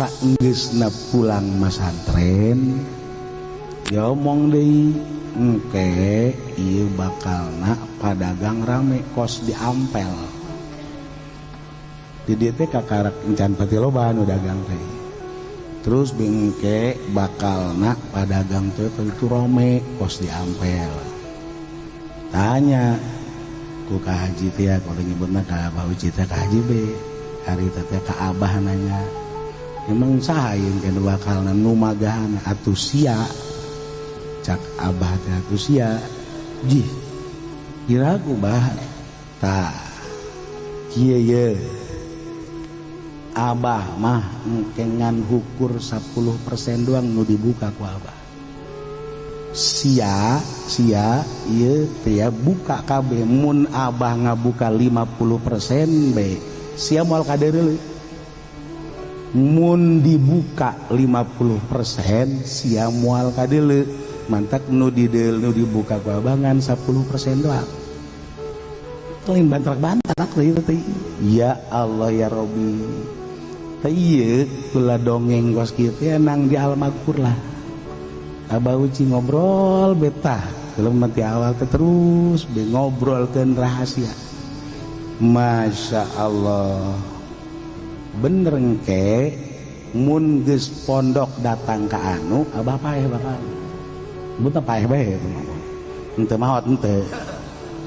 saenggeusna pulang masantren diomong deui engke ieu bakalna padagang rame kos di Ampel di dieu teh kakarak encan pati loba nu dagang teh terus bengke bakalna padagang teh itu rame kos di Ampel tanya ku ka haji teh kalau nyebutna ka Abah Uci teh ka haji be hari teh ka Abah nanya emang saha yeun kana bakalna nu magahana atuh sia cak Abah teh atuh sia jih kiraku bah tah kieu ye Abah mah engkengan hukur 10% doang nu dibuka ku Abah sia ieu teh buka kabeh mun Abah ngabuka 50% be sia moal kadeureuh mun dibuka 50% sia moal kadeuleuh mantak nu dideul nu dibuka ku Abah ngan 10% doang lain bantrak-bantrak teh ya Allah ya Robbi teh ieu kula dongeng kos kieu teh nang di Al-Maghfur lah Abah Uci ngobrol betah kalau mati awal teh terus be ngobrolkeun rahasia Masya Allah bener engke mun geus pondok datang ka anu Abah paeh bakal buta paeh bae henteu maot henteu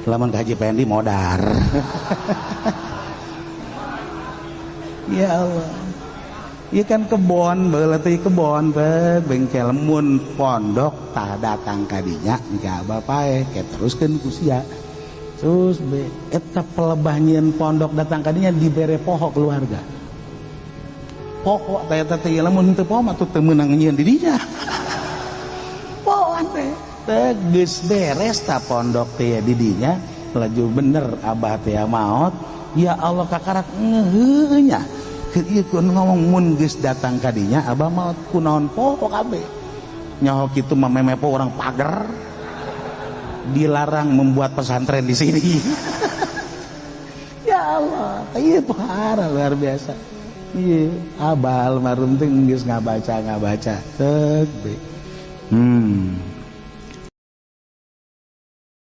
lamun ka Haji Pendi modar ya Allah ieu kan kebon baheula teh kebon teh bengkel mun pondok tah datang ka dinya engke Abah paeh ke teruskeun ku sia terus be eta pelebah nyieun pondok datang ka dinya dibere poho keluarga poho teh eta teh lamun henteu poho mah teu meunang nyieun di dinya poho teh geus beres ta pondok teh di dinya laju bener Abah teh maot ya Allah kakarak ngeuheuh nya ieu kun ngomong mun geus datang ka dinya Abah maot kunaon poho kabeh nyaho kitu mah memepo orang pager dilarang membuat pesantren di sini ya Allah ieu parah luar biasa ieu Abah almarhum teh geus ngabaca teh